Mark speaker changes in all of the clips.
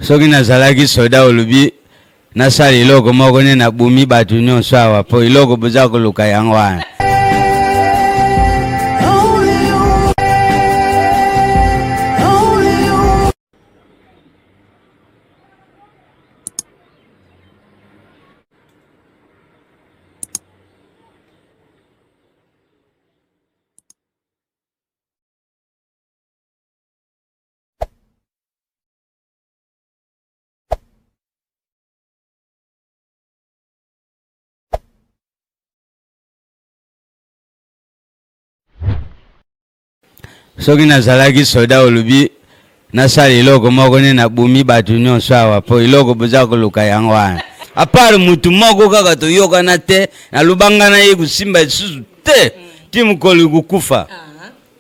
Speaker 1: soki nazalaki soda olobi nasala iloko moko ne na bumi bato nyonso awa po iloko boza koluka yango wana. Soki nazalaki soda olobi nasala iloko moko ne na bumi bato nyonso awa po iloko boza koluka yango wana. Apart mutu moko kaka toyokana te nalubanga na ye kusimba lisusu te ti mokolo kukufa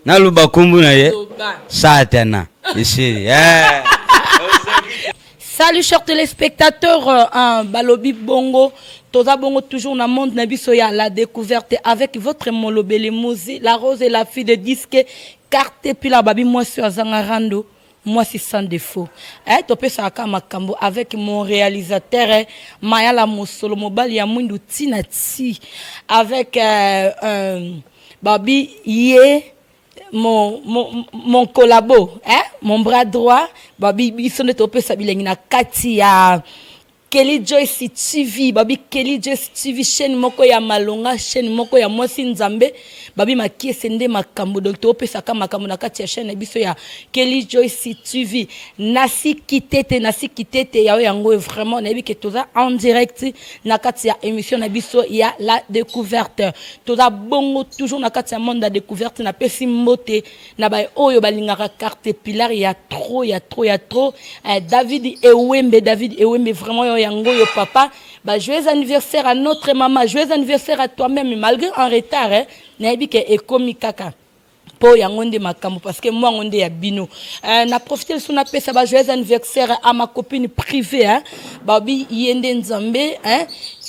Speaker 1: naluba kombo na ye Satana ici.
Speaker 2: Salut chers téléspectateurs, Balobi Bongo, Toza Bongo toujours dans le monde Nabisoya, la découverte avec votre Molobele Mouzi, la rose et la fille de disque, carte puis la babi, moi sur Zangarando, moi c'est sans défaut. Topé Saka Makambo avec mon réalisateur, Maya la Mosolo Mobali Yamundu Tinati, avec Babi Yé. Mon collabo, mon bras droit, babi bisone topé sabilengi na kati ya Kelly Joyce TV, babi Kelly Joyce TV chaîne moko ya malonga, chaîne moko ya Mwasi Nzambe, babi makie sende makambo docteur opé saka makambo na kati ya chaîne biso ya Kelly Joyce TV. Nasi kitete ya yango vraiment na bi ke toza en direct na kati ya émission na biso ya la découverte. Toza bongo toujours na kati ya monde la découverte na pesi mbote na ba oyo balingaka carte pilar ya trop. David Ewembe vraiment yango yo papa, bah joyeux anniversaire à notre maman, joyeux anniversaire à toi-même malgré en retard nayebi ke ekomi kaka po yangonde makambo parce que moi ngonde ya bino na profiter sur na pesa ba joyeux anniversaire à ma copine privée babi yende nzambe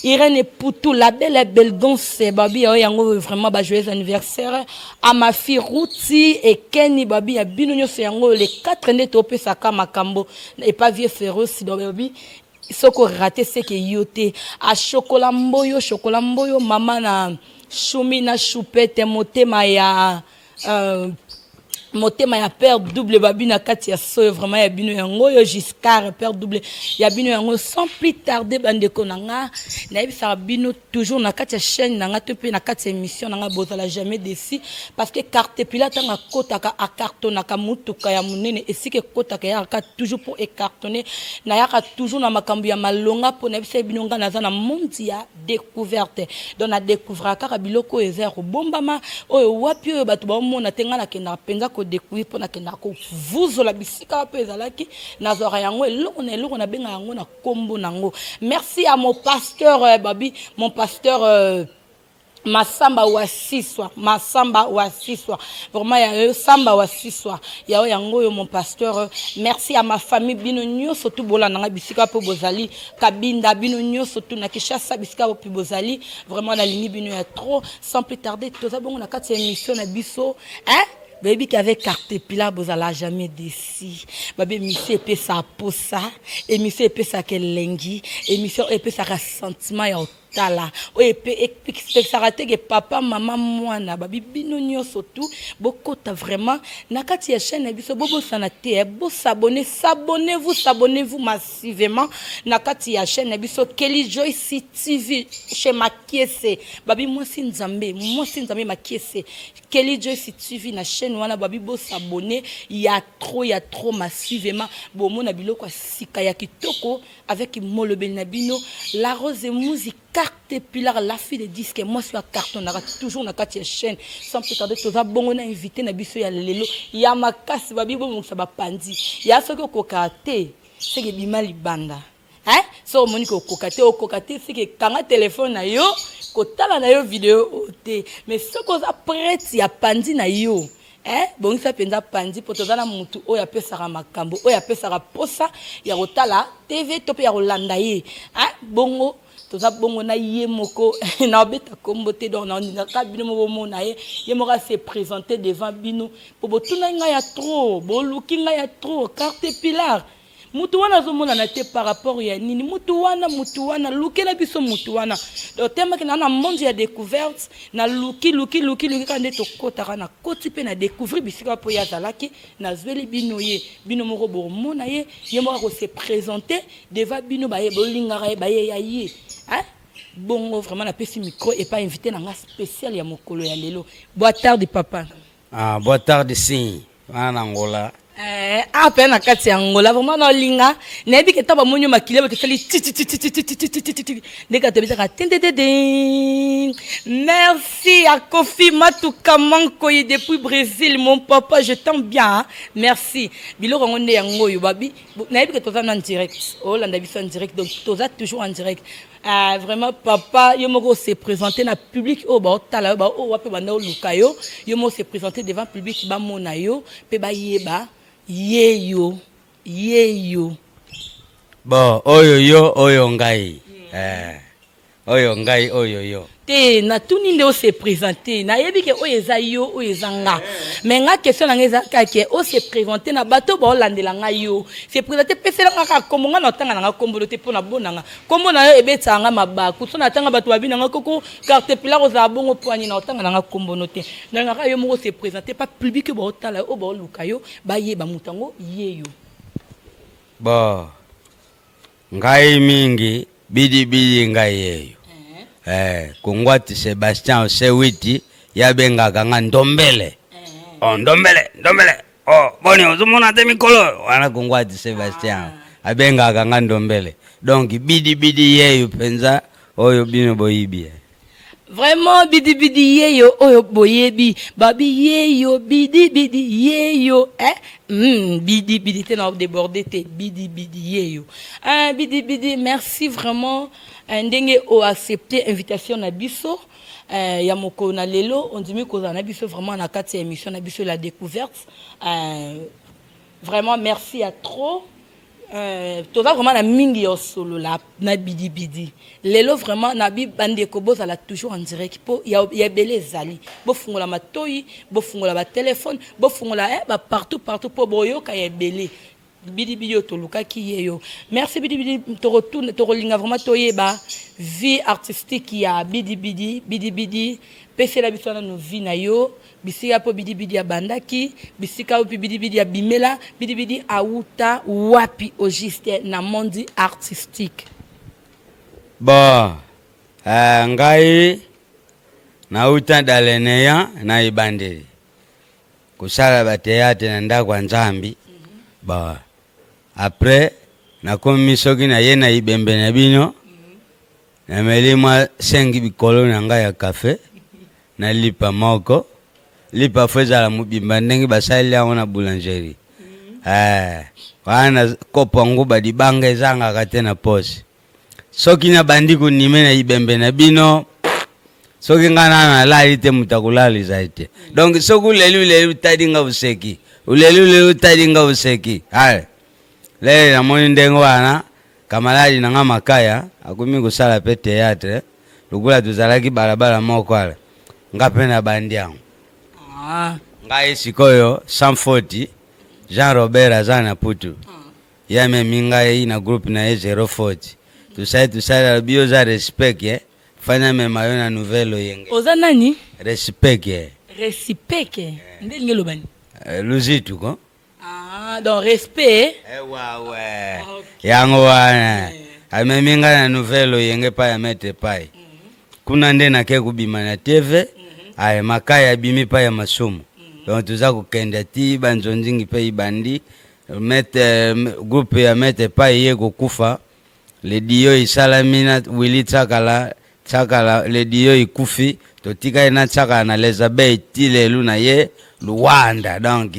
Speaker 2: Irène Poutou, la belle gonce, babi yango vraiment ba joyeux anniversaire à ma fille Routi et Kenny babi ya bino nyoso yango les 4 nde topé saka makambo et pas vieux féroce babi soko raté c'est que yoté à chocolat mboyo maman na choumi na choupette motema ya père double babi na kati ya so vraiment ya bino yango yo Giscard père double ya bino yango sans plus tarder bande konanga na yebisa bino toujours na kati ya chaîne nanga to pe na kati ya émission nanga bozala jamais déçu parce que carte pila tanga kotaka a cartonaka mutuka ya munene esike kotaka ya ka toujours pour écartonner na ya toujours na makambu ya malonga pour na yebisa bino nga naza na monde ya découverte donc na découvrir ka biloko ezero bombama oyo wapi oyo batu ba mona tenga na kenda penza découvrir pour na kenako vous la bisika pe ezalaki nazora yango eloko na benga yango na kombo nango. Merci à mon pasteur babi mon pasteur Masamba wa siswa vraiment ya samba wa siswa ya yango yo mon pasteur. Merci à ma famille bino nyoso tout bola nanga bisika po bozali kabinda bino nyoso tout na Kishasa bisika po bozali vraiment na lini bino ya trop sans plus tarder toza bongo na kati émission na biso baby qui avait carte pilar bozala jamais déçu baby monsieur epé sa posa émission epé sa kelengi émission epé sa sentiment ya tala epé expectarate que papa maman mwana baby bino nyoso tout bokota vraiment na kati ya chaîne biso bobo sanate bo s'abonnez-vous massivement na kati ya chaîne biso Kelly Joyce TV chez Makiese baby Mwasi Nzambe Makiese Kelly Joyce TV na chaîne wana babi bo s'abonner il y a trop massivement bon mon biloko sika ya kitoko avec Molobele na bino la rose et musique carte pilar la fille de disque moi sur carton na toujours na kati ya chaîne sans plus tarder toza bongo na invité na biso ya lelo ya makasi babi bo moksa ba pandi ya soko kokate c'est que bimali banda so moni ko kokate c'est que kanga téléphone na yo kotala na yo vidéo te mais ce qu'on a prête ya pandi na yo bon ça penza pandi pour tozana mutu oyo apesaka makambo oyo apesaka posa ya kotala TV to pe ya kolanda ye bongo toza bongo na ye moko na beta kombo te donc na ka bino mo mona ye moko se présenter devant bino pour botuna nga ya trop boluki nga ya trop carte pilar mutu wana zomona na te par rapport ya nini mutu wana lukela biso mutu wana donc tema ke na monde ya découverte na luki kande to kotaka na koti pe na découvrir bisika po ya zalaki na zweli bino bino moko bomona ye moko ko se présenter devant bino ba ye bolingara ba ye ya ye hein bongo vraiment na pesi micro et pas invité na nga spécial ya mokolo ya lelo. Boa tarde papa.
Speaker 1: Ah boa tarde sim wana Angola.
Speaker 2: Après na kati ya Angola vraiment na linga na yebi ke taba monyo makile ba kesali ndeka tebisa merci à Kofi Matuka Mankoye depuis Brésil mon papa je t'aime bien merci biloko ngonde yango yo babi na yebi ke toza en direct oh landa biso en direct donc toza toujours en direct. Vraiment papa yo moko se présenter na public oh ba tala ba oh wape banda lukayo yo mo se présenter devant public ba mona yo pe ba yeba yeyo
Speaker 1: Bon oyo ngai oyo ngai oyo yo
Speaker 2: te na tuni nde o se présenter na yebi ke o eza yo o ezanga mais nga question na ngeza ka ke o se présenter na bato ba olandela nga yo se présenter pesela nga ka komonga na tanga nga kombolo te pona bonanga kombo na yo ebeta nga mabaku so na tanga bato babina nga koko carte pila ko za bongo poani na tanga nga kombono te na nga yo mo se présenter pas public ba otala o ba luka yo ba ye ba mutango yeyo
Speaker 1: bo ngai mingi bidi ngai yeyo kungwati Sebastien Sewiti yabengaka nga ndombele ndombele boni uzumuna te mikolo wana kungwati Sebastien abengaka nga ndombele donc bidi yeyo penza oyo bino boyibi
Speaker 2: vraiment bidi yeyo oyo boyebi babi yeyo bidi yeyo bidi te na déborder te bidi yeyo bidi merci vraiment ndenge o accepter invitation na biso ya moko na lelo on dit ko na biso vraiment na kati émission na biso la découverte vraiment merci à trop toza vraiment na mingi yo solo la na bidi lelo vraiment na bi bande ko bozala toujours en direct po ya belé zali bo fungola matoyi bo fungola ba téléphone bo fungola ba partout po boyo ka ya belé bidi yo toluka ki yeyo merci bidi to retourne to linga vraiment toyeba vie artistique ya bidi pese la biso na no vie na yo bisika po bidi ya bandaki bisika po bidi ya bimela bidi auta wapi au juste na monde artistique
Speaker 1: bon ngai na uta daleneya na ibandeli kusala ba théâtre na ndakwa nzambi ba après na komi soki na ye na ibembe na bino na melima 5 bikolo na ngai ya café na lipa moko lipa feza la mubimba ndenge basali yango na boulangerie wana kopongo ba dibanga ezanga kate na pose soki na bandi kunime na ibembe na bino soki ngana na lali te mutakulali zaite donc soku lelu tadinga useki ulelu tadinga useki le na moni ndengo wana kamaladi na nga makaya akumi kusala pe théâtre lukula tuzalaki balabala moko ala ngape na bandi yango ngai sikoyo 140 Jean Robert azana putu yame minga na groupe na 040 tusai bio za respect fanya mema yo na nouvelle yenge
Speaker 2: oza nani
Speaker 1: respect
Speaker 2: ndenge lobani
Speaker 1: luzitu ko
Speaker 2: donc respect
Speaker 1: yango wana ameminga na nouvelle yenge pa ya mete pai kuna nde na ke kubima na TV makaya bimi pa ya masumu donc tuza kukenda ti banzonzingi pe ibandi mete groupe ya mete pai ye kukufa le dio isalamina wili tsakala le dio ikufi totika ina tsaka na Elizabeth tilelu na ye Luanda donc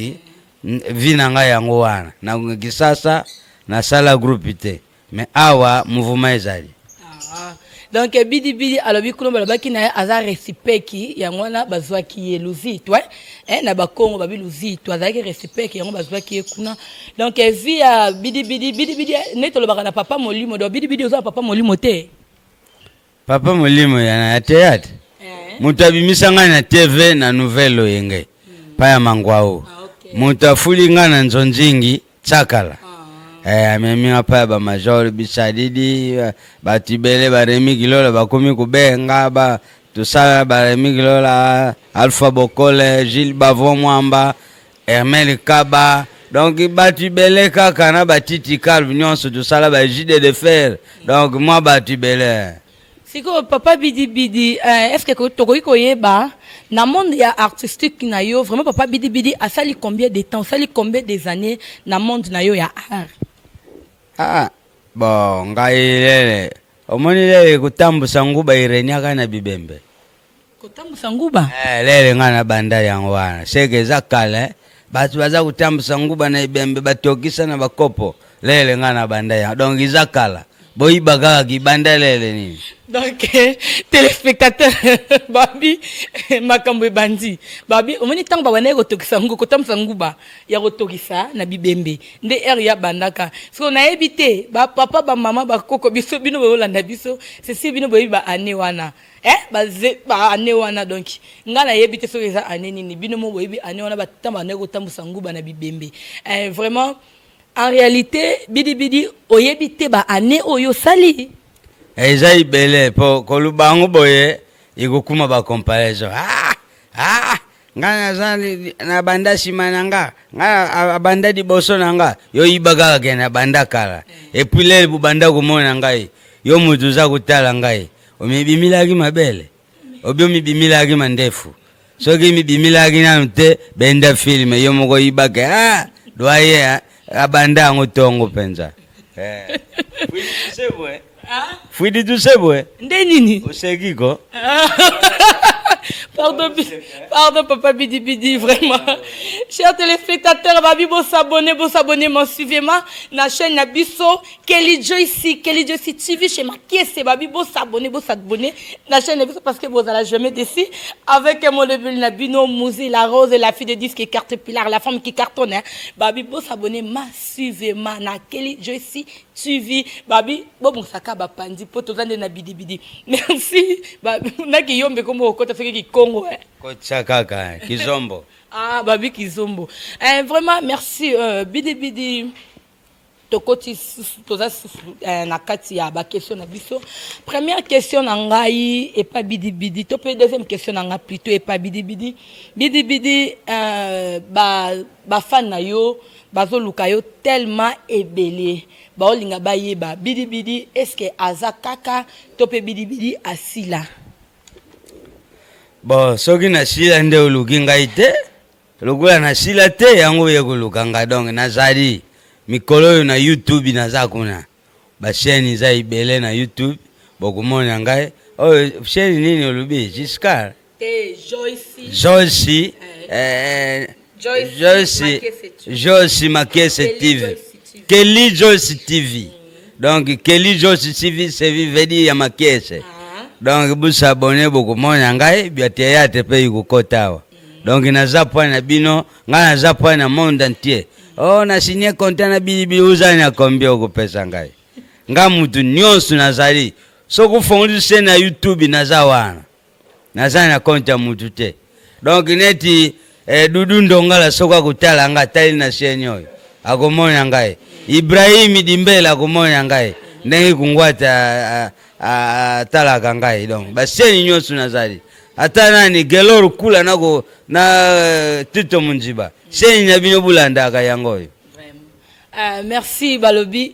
Speaker 1: vina nga yango wana na kisasa na sala groupe te mais awa mouvement ezali
Speaker 2: donc bidi alobi kulomba lobaki na aza récipieki yango na bazwaki ye luzito na bakongo babi luzito azaki récipieki yango bazwaki ye kuna donc via bidi neto lobaka na papa molimo do bidi oza papa molimo te
Speaker 1: papa molimo ya théâtre mutabimisa nga na TV na nouvelle yenge pa ya mangwao mutafuli nga na nzonzingi tsakala amemi pa ba major bisadidi batibele baremi kilola bakomi kubenga ba tusala baremi kilola Alpha Bokole Gilles Bavon Mwamba Hermel Kaba donc batibele kaka na batiti calve nyonso tusala ba jide de fer donc moi batibele
Speaker 2: siko papa Bidi Bidi est-ce que tokoki koyeba na monde ya artistique na yo vraiment papa Bidi Bidi a sali combien de temps sali combien des années na monde na yo ya art
Speaker 1: bon ngai lele omoni lele kutambusa nguba ireniaka na bibembe
Speaker 2: kutambusa nguba
Speaker 1: lele ngana banda yango wana seke zakale batu baza kutambusa nguba na ibembe batokisa na bakopo lele ngana banda yango donc izakala boyiba kaka kibanda lele nini
Speaker 2: donc téléspectateur babi makambo bandi babi omoni tango bawana kotokisa nguba kotambusa nguba ya kotokisa na bibembe nde ya bandaka so na ebite ba papa ba mama ba koko biso bino bolanda biso c'est bino boyi ba ane wana ba ane wana donc ngana yebite so eza ane nini bino mo boyi ane wana batamba na kotambusa nguba na bibembe vraiment en réalité Bidi Bidi oyebite ba ane oyo sali
Speaker 1: eza ibele po kolubango boye ikukuma ba comparaison ngana zali na banda simananga ngana banda di boso nanga yo ibaga kena banda kala et puis le banda komona ngai yo mutu za kutala ngai omibimilaki mabele obyo mibimilaki mandefu soki mibimilaki na te benda film yo moko ibaka doye abanda ngotongo penza Fouidi tu sais bwe
Speaker 2: ndenini
Speaker 1: usekiko
Speaker 2: Pardon, papa Bidi Bidi, vraiment. Chers téléspectateurs, babi bo s'abonner massivement na chaîne Nabiso Kelly Joyce TV chez Makiese babi bo s'abonner na chaîne Nabiso parce que vous allez jamais décis avec mon level Nabino Mouzi la rose et la fille de disque qui carte pilar la femme qui cartonne babi bo s'abonner massivement na Kelly Joyce TV babi bo saka ba pandi poto zande na Bidi Bidi. Merci babi na ki yombe komo okota feke ki Congo
Speaker 1: kocha kaka kizombo
Speaker 2: babi kizombo vraiment merci Bidi Bidi tokoti toza na kati ya ba question na biso première question na ngai et pas Bidi Bidi to pe deuxième question na nga plutôt et pas Bidi Bidi ba fan na yo bazoluka yo tellement ebelé ba olinga ba yeba Bidi Bidi est-ce que azakaka to pe Bidi Bidi asila
Speaker 1: bon soki na sila nde oluki ngai te lokula na sila te yango yekoluka ngai donc nazali mikolo oyo na YouTube naza kuna ba chaîne za ibele na YouTube bokomona ngai chaîne nini olubi Giscard Joyce Makiese TV Kelly Joyce TV donc Kelly Joyce TV c'est vivedi ya Makiese donc vous s'abonnez beaucoup mona ngai biateyate pe yukotawa donc naza point na bino nga naza point na monde entier na signé content na Bidi uzanya combien okupesa ngai nga mutu nyonso nazali soko fondise na YouTube naza wana naza na compte ya mutu te donc neti Dudu Ndongala soko kutala nga tali na senyo akomona ngai Ibrahim Dimbela akomona ngai ndenge kungwata talaka ngai donc baseni nyonso nazali ata nani gelor kula nako na Tito Munjiba seni na bino bulandaka yango
Speaker 2: merci balobi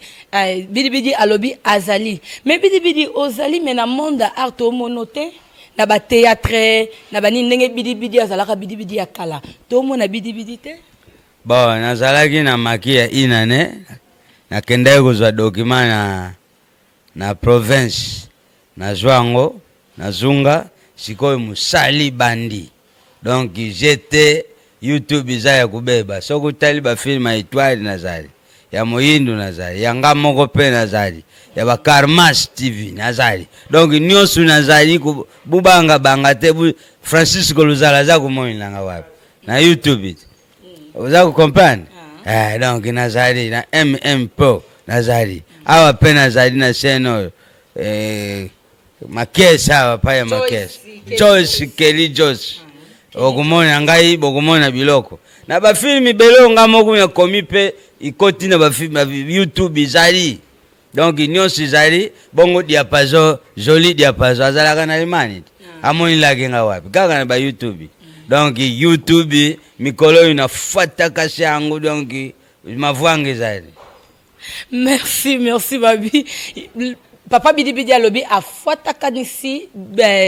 Speaker 2: Bidi Bidi alobi azali mais Bidi Bidi ozali mais na monde art to monote na ba théâtre na bani ndenge Bidi Bidi azalaka Bidi Bidi akala to mona Bidi Bidi te
Speaker 1: bon nazalaki na makia inane na kende kozwa document na province na Zwango na Zunga sikoyo musali bandi donc j'étais YouTube izaya kubeba soko tali ba film Étoile nazali ya Moyindu nazali ya Ngamoko pe nazali ya ba Karmas TV nazali donc nyonso nazali bubanga banga te Francisco Luzala za kumoyina nga wapi na YouTube uza ku comprendre donc nazali na Pro nazali awa pe nazali na seno Makiese awa pa ya Makiese Joyce Kelly Joyce okumona ngai bokumona biloko na ba film belonga moko ya komi pe ikoti na ba film YouTube izali donc nyonso izali bongo diapason joli diapason azalaka na limani amoni lagenga wapi kaka na ba YouTube donc YouTube mikolo inafuata kasi yangu donc mavwange izali.
Speaker 2: Merci babi. Papa Bidi Bidi alobi afuata kanisi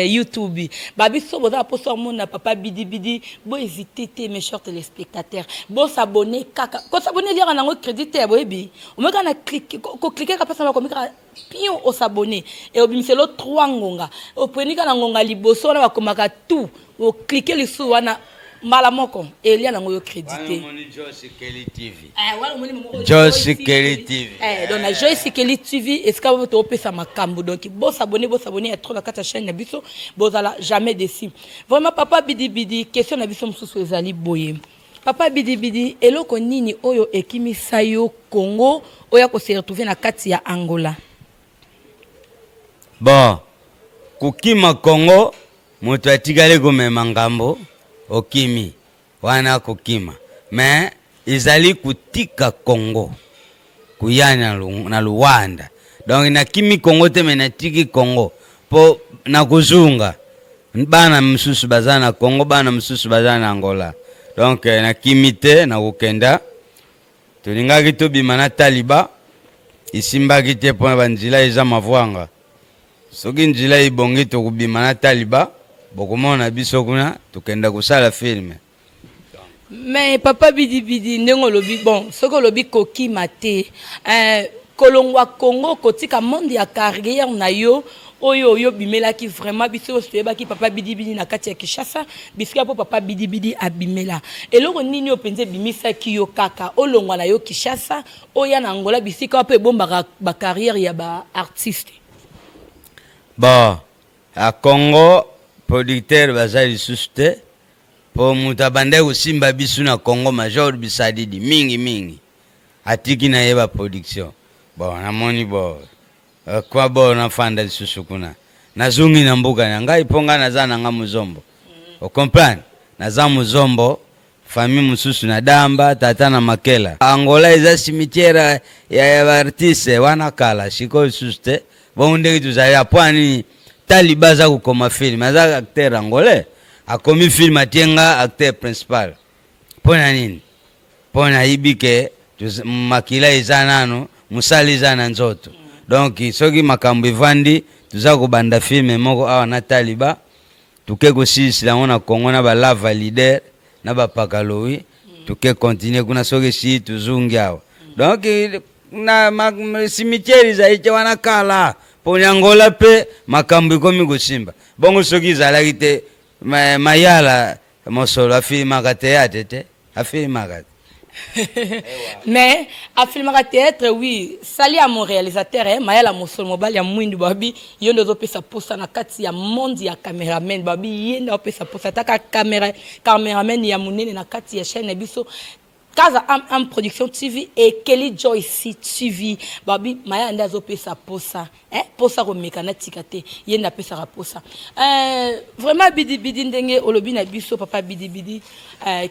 Speaker 2: YouTube. Babi so boza poso mona papa Bidi Bidi bo hésiter mes chers téléspectateurs. Bo s'abonner kaka. Ko s'abonner lire nango crédité boyebi. O meka na cliquer ko cliquer ka pesa ko meka pion o s'abonner. Et obimiselo 3 ngonga. O prenika na ngonga liboso na bakomaka tout. O cliquer le sous wana malamoko elia nango yo crédité.
Speaker 1: Joyce Kelly TV.
Speaker 2: Wala moni
Speaker 1: Joyce Kelly TV.
Speaker 2: Donc na Joyce Kelly TV est-ce que vous topé ça makambo donc bo s'abonner à trop la carte chaîne na biso bozala jamais déçu. Vraiment papa Bidi Bidi question na biso mususu ezali boye. Papa Bidi Bidi eloko nini oyo ekimisa yo Congo oya ko se retrouver na kati ya Angola.
Speaker 1: Bon kukima Congo moto atikale komema ngambo okimi wana kukima mais izali kutika Congo kuyana na Luanda donc na kimi Congo te menatiki Congo po na kuzunga bana msusu bazana Congo bana msusu bazana Angola donc na kimi te na kukenda tulingaki to bimana taliba isimbaki te po banjila eza mavwanga soki njila ibongi to kubimana taliba bokomona biso kuna tukenda kusala film.
Speaker 2: Mais papa Bidi Bidi ndenge lobi bon soko lobi koki mate kolongwa Congo kotika monde ya carrière na yo oyo bimela ki vraiment biso soyeba ki papa Bidi Bidi na kati ya Kinshasa bisika po papa Bidi Bidi abimela eloko nini openze bimisa ki yo kaka olongwa na yo Kinshasa oya na Angola bisika pe bomba ba carrière ya ba artiste.
Speaker 1: Bon à Congo producteur bazali suste po mutabande usimba bisu na Congo major bisadidi mingi atiki na yeba production bon namoni bon kwa bon na fanda susukuna nazungi na mbuga na ngai ponga na zana nga muzombo o comprendre na za muzombo fami mususu na damba tata na makela Angola eza cimetière ya artiste wana kala shiko suste bon ndenge tuzali pwani taliba za kukoma film aza acteur angolais akomi film atienga acteur principal pona nini pona ibike makila eza nano musali eza na nzoto donc soki makambo evandi tuza kubanda film moko awa na taliba tuke kosisi lango na Congo na ba la validaire na ba pakalowi tuke continuer kuna soki si tuzungi awa donc na cimetière za iche wana kala poni Angola pe makambo komi kusimba bongo soki zalaki te mayala mosolo afilmaka théâtre te afilmaka.
Speaker 2: Mais afilmaka théâtre oui sali à mon réalisateur mayala mosolo mobali ya mwindu babi yondo zo pesa posa na kati ya monde ya cameraman babi yenda pesa posa taka cameraman ya munene na kati ya chaîne biso Kaza en production TV et Kelly Joyce TV babi maya anda zo pesa posa posa ko mekana tikate yenda pesa ra posa vraiment Bidi Bidi ndenge olobi na biso papa Bidi Bidi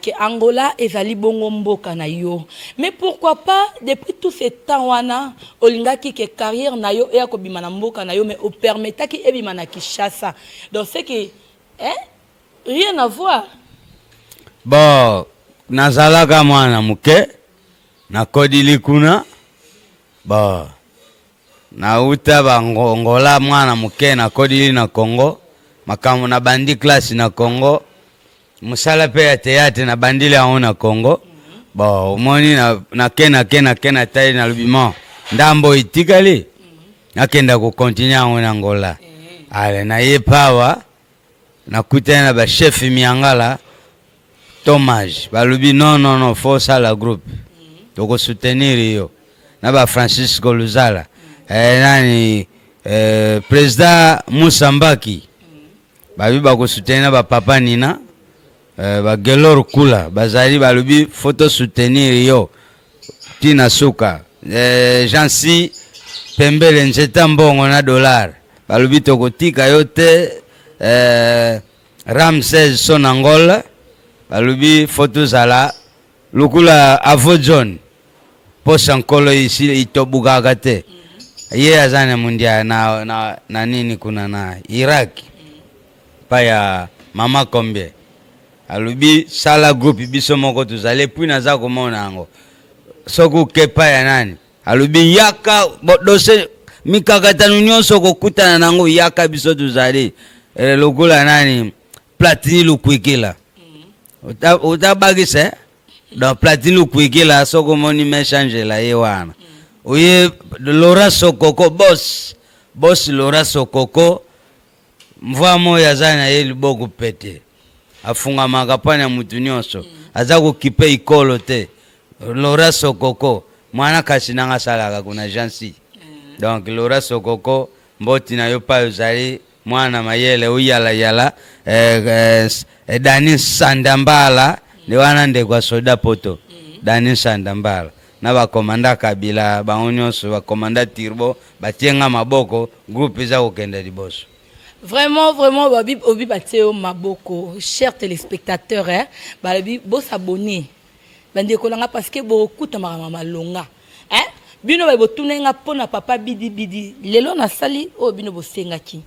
Speaker 2: que Angola ezali bongo mboka na yo mais pourquoi pas depuis tout ce temps wana olingaki que carrière na yo e ko bima na mboka na yo mais o permetaki e bima na Kinshasa donc c'est que rien à voir
Speaker 1: bon nazalaka mwana muke na kodili kuna ba na uta bangongola mwana muke na kodili na Congo makamu na bandi classe na Congo musala pe ya théâtre na bandile ya na Congo ba omoni na kena tayi na lubima ndambo itikali nakenda ko continuer na Angola ale na yepawa na kutana ba chef miangala Tomage balubi non faut ça la groupe donc soutenir yo na ba Francisco Luzala nani président Musambaki babi ba ko soutenir ba papa Nina ba Gelor Kula bazali balubi photo soutenir yo tina suka Jansi Pembele nzeta mbongo na dollar balubi tokotika yote Ramses son Angola balubi photo zala lukula avo John posa nkolo isi itobugaka te ye azana mundia na nini kuna na Iraq paya mama combien alubi sala group biso moko tuzale puis naza komona ngo soku kepa ya nani alubi yaka dose mikakatanu nyonso kokutana nango yaka biso tuzale lukula nani Platini lukwikila utabagise dans Platini lukwikila soko moni mechange la yewana oye Laura Sokoko boss Laura Sokoko mvua moya zana ye liboko pete afunga makapana mutu nyonso aza kukipe ikolo te Laura Sokoko mwana kasinanga salaka kuna jansi donc Laura Sokoko mboti na yo pa uzali mwana mayele uyala Dani Sandambala ni wana ndekwa soda poto Dani Sandambala na ba komanda Kabila ba onyoso ba komanda Turbo batienga maboko groupe za kokenda liboso.
Speaker 2: Vraiment, obi bateo maboko, chers téléspectateurs, hein, balabi bo s'abonner. Bande kolanga parce que beaucoup ta mama longa. Hein? Bino ba botunenga pona papa bidi lelo na sali o bino bo sengaki.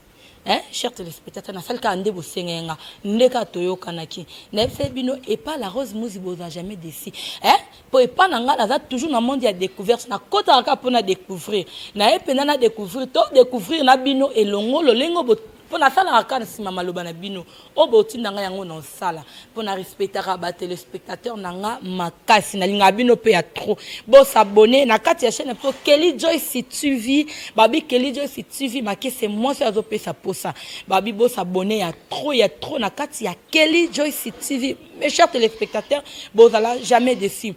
Speaker 2: Hein, chers téléspectateurs, na sali ka ande bo sengenga, ndeka toyoka naki. Na fse bino et pas la rose muzi boza jamais déci. Hein? Po et pas nanga na za toujours na monde ya découverte na kota ka pona découvrir. Na epena na découvrir na bino elongo lolengo bo pona sala akana sima maloba na bino o boti nanga yango na sala pona respectera ba téléspectateurs nanga makasi na linga bino pe ya trop bo s'abonner na kati ya chaîne pour Kelly Joy si tu vis babi Kelly Joy si tu vis maké c'est moi ça zo pe sa posa babi bo s'abonner ya trop na kati ya Kelly Joy si tu vis mes chers téléspectateurs bo zala jamais déçu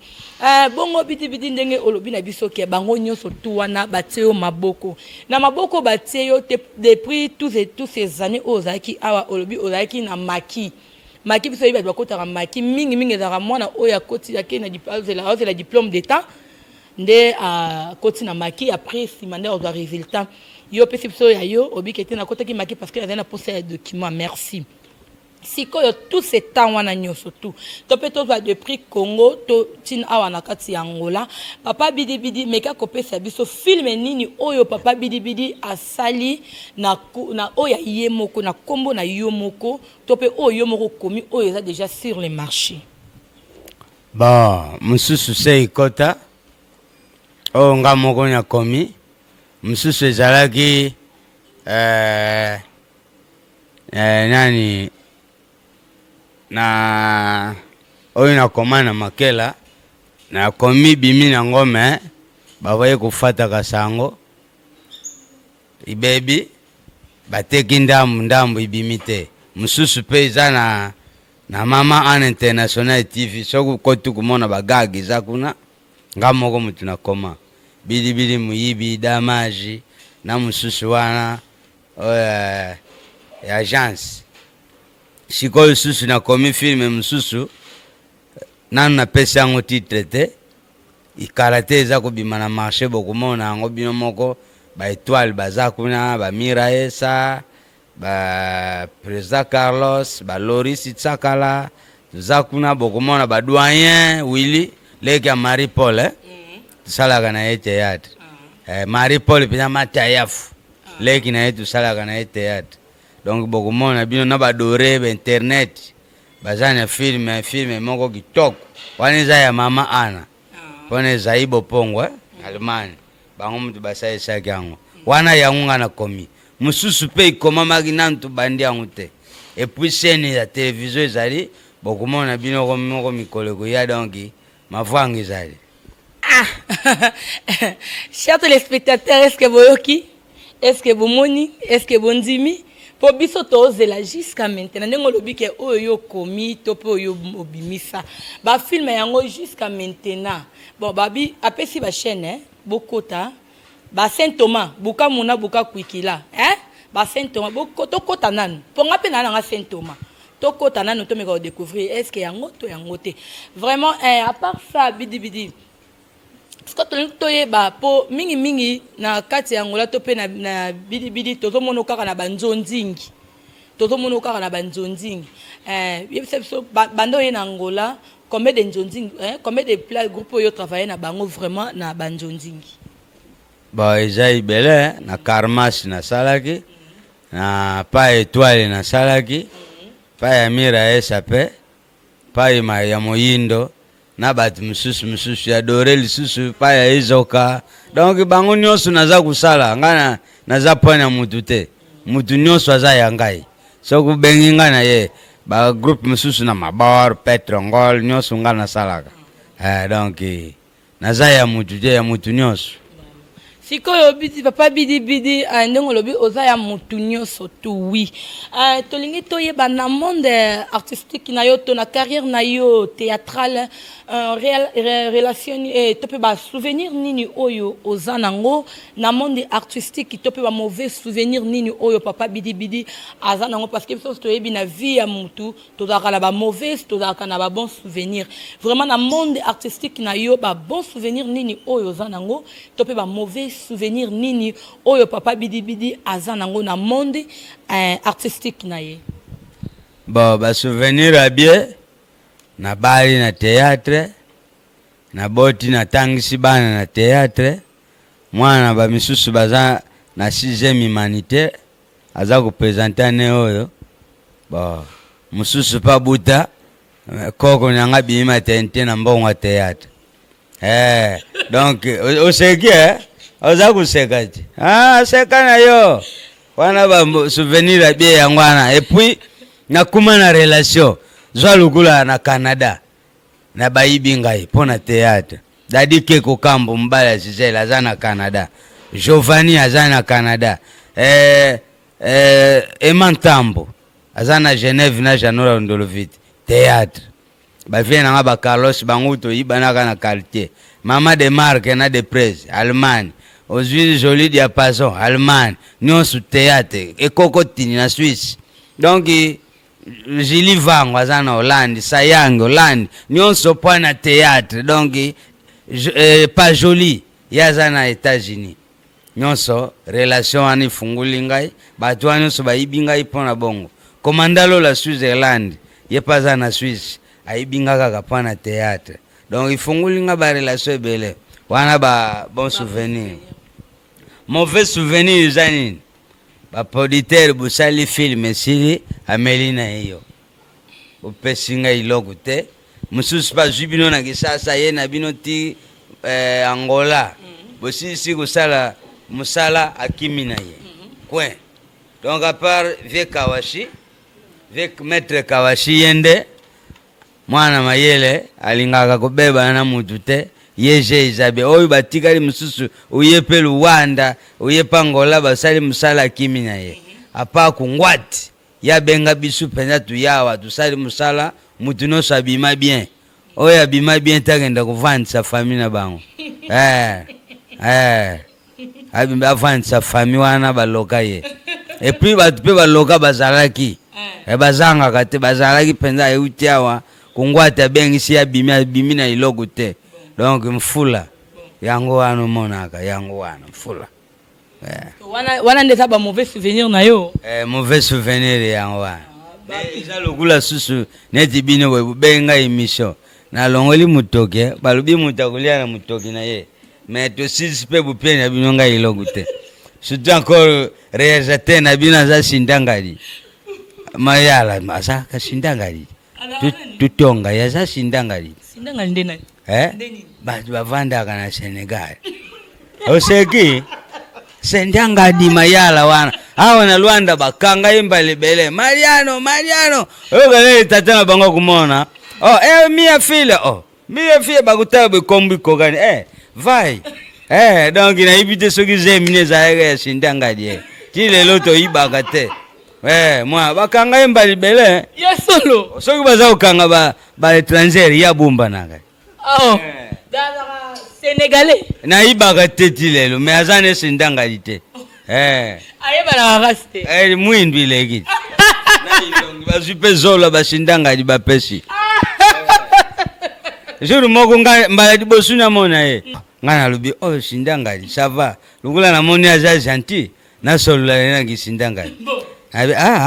Speaker 2: bongo bidi ndenge olobi na biso ke bango nyonso tu wana bateo maboko na maboko bateo depuis tous ces années ozaki awa olobi ozaki na maki biso yiba bakota maki mingi za mwana oya koti yake na la diplôme d'état nde a koti na maki après simande au résultat yo pesi biso ya yo obi kete na kota ki maki parce que na poser les documents merci. Si koyo tout ce temps wana nyoso tout to peto va depuis Congo to tin awa na kati ya Angola papa bidi meka kopesa biso film nini oyo papa bidi asali na oya yemoko na kombo na yomoko to pe oyo moko komi oyo za déjà sur le marché.
Speaker 1: Bon mususu sei kota o nga moko nya komi mususu ezalaki nani na oyo na komana makela na komi bimi na ngome bawaye kufata kasango ibebi bateki ndambu ibimi te mususu pe eza na mama an international TV soku kotu kumona bagagi za kuna nga moko mutu na koma bidi muyibi damaji na mususu wana agence sikoyo susu na komi film mususu nanu na pesa yango titre te ikarate eza kobima na marché bokomona yango bino moko ba étoile baza kuna ba Miraesa ba Président Carlos ba Loris Tsakala za kuna bokomona ba doyen Willy leki ya Marie Paul tusalaka na ye théâtre Marie Paul pina matayafu leki na ye tusalaka na ye théâtre. Donc beaucoup monde bino na ba doré internet bazana film moko kitoko waneza ya mama ana pone zaibo pongwe Allemagne bango mtu basaye saki yango wana yangunga na komi mususu pe ikoma magina ntu bandi yango te et puis chaîne ya télévision ezali beaucoup monde bino moko mikoleko ya donc mavangi ezali
Speaker 2: chers téléspectateurs est-ce que boyoki est-ce que bomoni est-ce que bondimi po biso tozela jusqu'à maintenant ndenge lobi ke oyo komi to po oyo obimisa ba film yango jusqu'à maintenant bon babi apesi ba chaîne bokota ba Saint Thomas buka muna buka kwikila ba Saint Thomas bokoto kota nanu ponga pe nana nga Saint Thomas to kota nanu to meka découvrir est-ce que yango to yangote vraiment à part ça bidi toyeba po mingi na kati ya Angola to pe na bidi tozomono kaka na banzonzingi yebisa biso bando ye na Angola combien de Njonding, hein, combien de groupes yo travailler na bango vraiment na Banjonding?
Speaker 1: Ba ezai bele na Karmas na salaki na pa Étoile na salaki pa ya Mira SAP pa ya Moyindo na batu mususu ya Dorel susu pa ya Izoka. Donc bango nyonso naza kusala ngana naza pona mutu te mutu nyonso aza yangai so kubengi ngana ye ba groupe mususu na Mabor Petrongol nyonso ngana salaka donc naza ya mutu te ya mutu nyonso.
Speaker 2: Sikoyo bidi papa bidi ndongo lobi oza ya mutu nyonso tu oui. Tolingi toyeba na monde artistique na yo to na carrière na yo théâtrale relation tope ba souvenir nini oyo oza nango na monde artistique tope ba mauvais souvenir nini oyo papa bidi aza nango parce que biso toyebi na vie ya mutu to zaka na ba mauvais to zaka na ba bon souvenir. Vraiment na monde artistique na yo ba bon souvenir nini oyo oza nango tope ba mauvais souvenir nini oyo papa bidi aza nango na monde artistique na ye.
Speaker 1: Bon ba souvenir a bien na bali na théâtre na boti na tangisi bana na théâtre mwana ba misusu baza na 6e humanité aza ko présenter ne oyo bon mususu pa buta koko nyanga bima tente na mbongo théâtre donc o seki oza kusekati seka na yo wana ba souvenir a bien yangwana et puis na kuma na relation zwa lukula na Canada na bayibi ngai pona théâtre dadi Keko Kambo mbala Gisela aza na Canada Giovanni aza na Canada Emantambo aza na Genève na Janora Ndolovite théâtre ba vient na ba Carlos Banguto yibanaka na quartier Mama de Marque na de Presse Allemagne Ozwi Joli Diapason Allemagne nyonso théâtre ekokotini na Suisse donc Jili Vango aza na Hollande Sayang Hollande nyonso pona théâtre donc pas joli yaza na États-Unis nyonso relation ani funguli ngai batu nyonso bayibi ngai pona bongo komandalo la Switzerland ye paza na Suisse ayibinga kaka pona théâtre donc ifunguli nga ba relation bele wana ba bon souvenir. Mauvais souvenir zani ba producteur busali film sili amelina hiyo upesinga iloko te mususu pa jibino na kisasa ye na bino ti Angola bosisi kusala musala akimina ye kwen donc à part Vieux Kawashi Vieux Maître Kawashi yende mwana mayele alingaka kubeba na mutu te yeje izabe oyo batikali mususu uyepe Luanda uyepa Angola basali musala kimina ye apa kungwati ya benga bisu penza tuyawa tusali musala mutu no sabima bien oyo abima bien tagenda kuvandisa famille na bango abimba avandisa famille wana baloka ye et puis batu pe baloka bazalaki bazanga kate bazalaki penza eutiawa kungwati bengisi ya bimi na iloko te donc mfula yango wana monaka yango wana mfula
Speaker 2: wana ndeza ba mauvais souvenir na yo
Speaker 1: mauvais souvenir yango wana eza lokula susu neti bino we benga emission na longoli mutoke balubi mutakulia na mutoki na ye mais to sisi pe bupenya bino ngai iloko te surtout encore réalisateur na bino za sindangali mayala masa ka sindangali tutonga ya za sindangali
Speaker 2: ndena
Speaker 1: batu bavandaka na Senegal oseki sendanga di mayala wana awa na Luanda bakanga imbali bele Mariano ogale tatana bango kumona mia file bakutabe kombi kokani vai donc na ibite soki zemine za sendanga di tile loto ibaka te mwa bakanga imbali bele
Speaker 2: ya solo
Speaker 1: soki baza ukanga ba étranger ya bumba naka
Speaker 2: dans Sénégalais
Speaker 1: na ibaka teti lelo mais azane sindangalite
Speaker 2: ayeba na raste
Speaker 1: mwindu ileki na ilongi bazupe zola basindangali bapesi jour moko mbala dibosuna mona ye ngana lubi sindangali ça va lukula na moni aza gentil na solula na gisindangali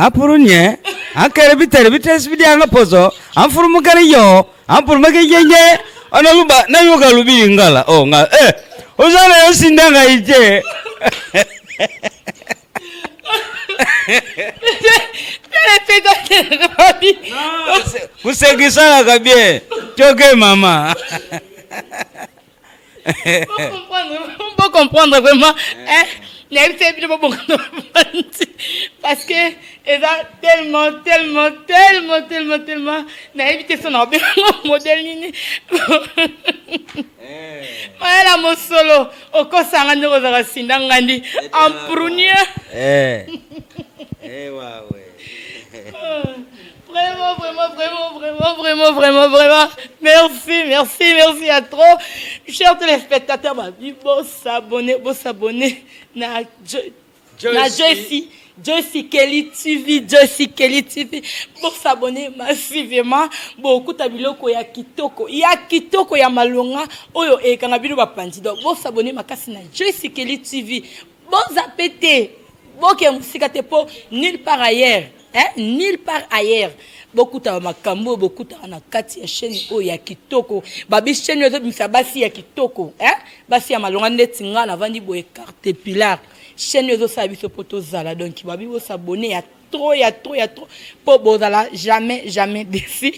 Speaker 1: apurunye akere bitere sibidi anga pozo amfurumukari yo Ampul makijenje analuba na yoga lubili ngala oh nga ozana yosindanga ije kusekisana kabie choke mama.
Speaker 2: On peut comprendre vraiment parce que elle a tellement évité son modèle nini la mo solo au kosanga ndeko za sindanga ndi amprunia Vraiment. Merci à trop. Chers téléspectateurs, vous s'abonner na Joyce Kelly TV. Pour s'abonner massivement, beaucoup tabiloko ya kitoko ya malonga oyo ekanga bino bapandi. Donc vous s'abonner makasi na Joyce Kelly TV. Bon appétit. Boke musikate po nulle part ailleurs. Nulle part ailleurs. Beaucoup ta makambo, beaucoup ta na kati ya chaîne o ya kitoko. Babi chaîne yoto bimisa basi ya kitoko, basi ya malonga ndeti nga na vandi boye carte pilar. Chaîne yoto sa biso poto zala donc babi bo s'abonner ya trop po bozala jamais déçu.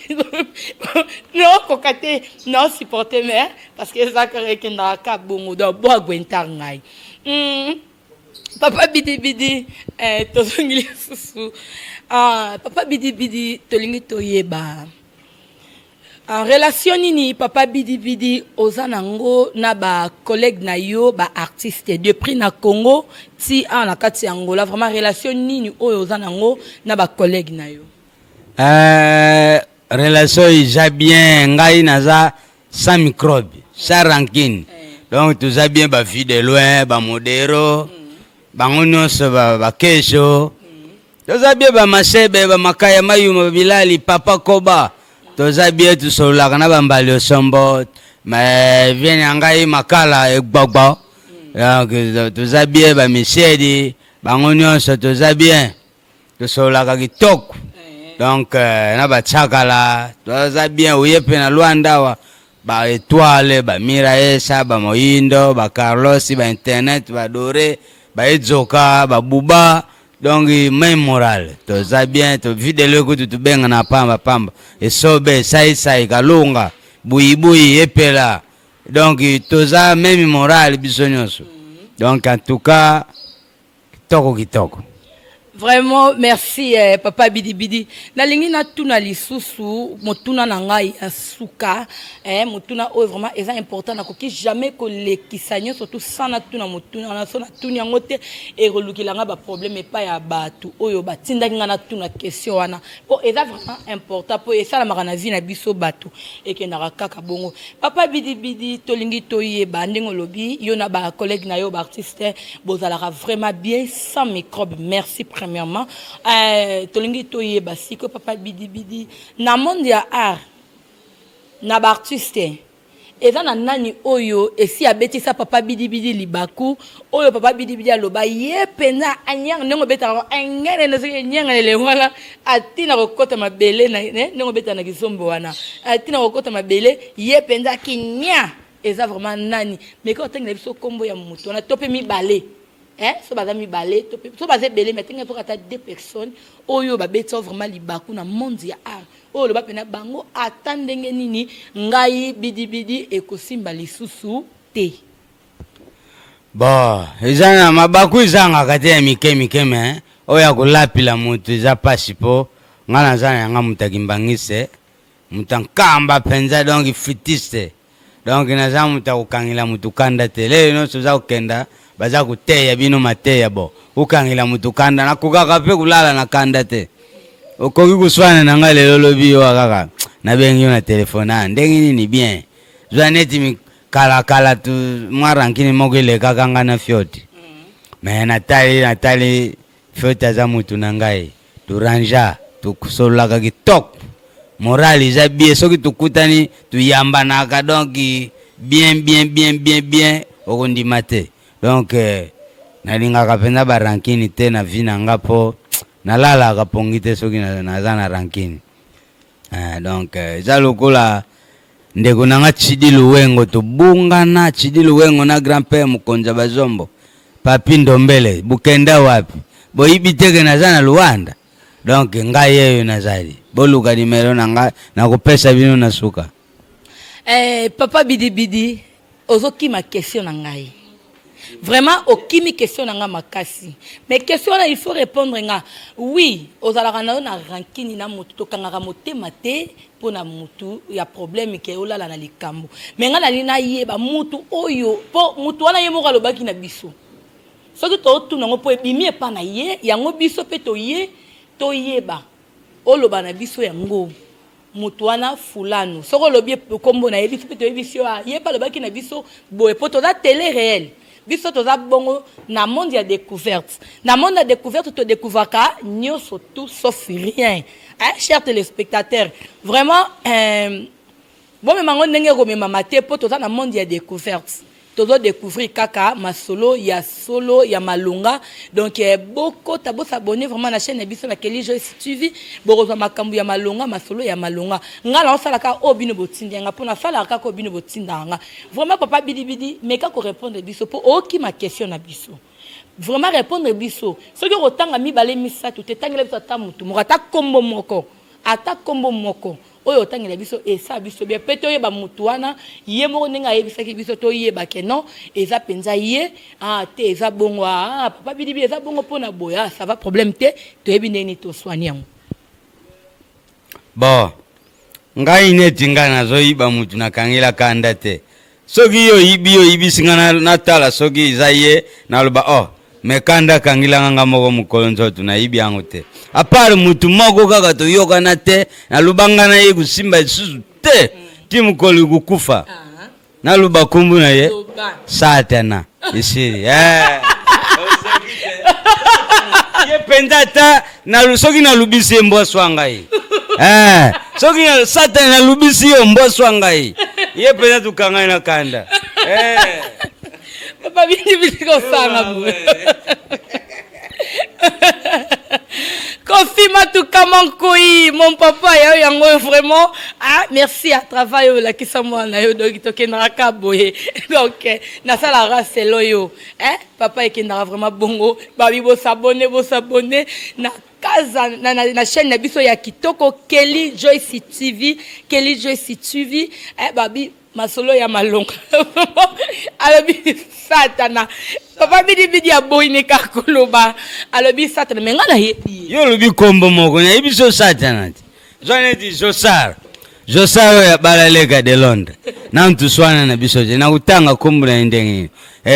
Speaker 2: Non kokate non supporter mais parce que ça que na ka bongo do bo agwentar ngai. Papa bidi tozongili susu. Papa bidi tolingi toyeba. En relation nini papa bidi ozanango na ba collègue na yo ba artiste depuis na Congo ti na kati Angola vraiment relation nini oyo ozanango na ba collègue na yo.
Speaker 1: Relation ija bien ngai naza sans microbe, sans rancune. Donc tout ça bien ba vie de loin, ba modero. Bango nyonso bakesho tozabie bamasebe bamakaya mayuma bilali papa koba tozabie tusolaka na bambali osombo ma viene ngai makala egbagba tozabie bamisedi bango nyonso tozabie tusolaka kitoko donc na bachakala tozabie uyepe na Luanda ba étoile ba miraesa ba moindo ba Carlos ba internet ba dore ba edzoka ba buba donc même moral to za bien to vidéo ko tu benga na pamba et sobe sai kalunga buibui epela donc to za même moral bisonyoso donc en tout cas kitoko
Speaker 2: Vraiment merci papa bidi nalingi na tuna lisusu motuna na ngai asuka motuna o vraiment est important na koki jamais ko lekisanyo surtout sana tuna motuna na sona tuni ngote e relukilanga ba problème pas ya batu oyo batinda nga na tuna question wana po est vraiment important po et ça la makana vie na biso batu et ke na kaka bongo papa bidi tolingi toyeba ndingo lobi yo na ba collègue na yo ba artiste bozala vraiment bien sans microbe merci premièrement tolingi toyeba siko papa bidi na monde ya art na ba artiste eza na nani oyo esi abetisa papa bidi libaku oyo papa bidi aloba ye pena anyang nengo beta engene na zeke nyanga le wala atina kokota mabele na nengo beta na kisombo wana atina kokota mabele ye penda kinya eza vraiment nani mais quand tenga biso kombo ya mutu na tope mi balé so baza mi balé tope so baza belé mais tenga to kata deux personnes oyo ba beta vraiment libaku na monde ya art oyo lo ba pena bango atandenge nini ngai bidi ekosimba lisusu te
Speaker 1: bon ezana mabaku izanga kati ya mikeme oya kulapila mutu iza pasipo ngana zana yanga mutakimbangise mutankamba penza donc fitiste donc naza mutakukangila mutukanda te lelo no soza ukenda baza kuteya bino mateya bo ukangila mutukanda nakukaka pe kulala na kanda te okoki kuswana na ngai lelo lobi wa kaka na bengi na telefona ndengi nini bien zwaneti mi kala tu mwarankini mogele kaka ngana fioti mais natali fioti za mutu na ngai turanja tukusolaka kitok morali za bien soki tukutani tuyamba na ka donc bien okondi mate donc nalinga kapenda barankini te na vina ngapo nalala kapongite soki na zana rankini donc za lokola ndeko nanga Chidi Luwengo to bungana Chidi Luwengo na grand-père Mukonza Bazombo papi Ndombele bukenda wapi boyibi teke na zana Luanda donc ngai yeyo nazali boluka nimero nanga na kopesa bino na suka.
Speaker 2: Papa Bidi Bidi ozoki ma question na ngai vraiment okimi question na nga makasi mais question là il faut répondre nga oui ozalaka na rankini na mutu to kangaka motema te pona mutu ya problème ke olala na likambo mais nga na yeba mutu oyo po mutu wana yemo kalobaki na biso soki to tuna ngo po ebimi epa na ye yango biso pe to ye to yeba oloba na biso yango mutu wana fulano soko lobi kombo na ye biso pe to yebiso yeba lobaki na biso boye po to da télé réel biso toza bongo na monde ya découverte na monde ya découverte to découvraka nyoso tout sauf rien hein chers téléspectateurs vraiment bon mais mango ndenge ko mema mate po toza na monde ya découverte tozo découvrir kaka masolo ya solo ya malonga donc beaucoup tabo s'abonner vraiment na chaîne biso na Kelly Joy TV boroza makambu ya malonga masolo ya malonga ngala osala ka obino botindi nga pona sala ka ko obino botinda nga vraiment papa Bidi Bidi mais ka ko répondre biso po oki ma question na biso vraiment répondre biso soki otanga mibale misatu te tangela biso ata mutu mokata kombo moko oyo tangela biso esa biso bien peto yeba mutu wana ye moko ninga yebisaki biso to yeba ke non eza penza ye te eza bongo papa Bidi Bidi eza bongo pona boya ça va problème te to yebi neni to soigner yango
Speaker 1: bon ngai neti ngana zo yiba mutu na kangela kanda te soki yo yibi singana na tala soki izaye na loba me kanda kangila nga moko mukolo nzoto na yibi yango te apart mutu moko kaka to yoka na te na lubanga na ye kusimba isusu te ti mukolo kukufa na luba kumbu na ye satana isiri ye penda ta na soki na lubisi mboso ngai soki na satana na lubisi yo mboso ngai ye penda tukanga na kanda
Speaker 2: Papa Bidi Bidi ko sanga bu. Confirme tout comment koi mon papa ya yango vraiment merci à travail la qui moi na yo donc to kenaka boye donc na sala race loyo papa ekendara vraiment bongo babi bo s'abonner na kaza na chaîne na biso ya kitoko Kelly Joy TV babi masolo ya malonga alobi satana papa Bidi Bidi ya boyine kakoloba alobi satana menga na yebi
Speaker 1: yo lobi kombo moko na yebiso satana zone di Josar ya balalega de Londres na mtu swana na biso je na utanga kombo na ndenge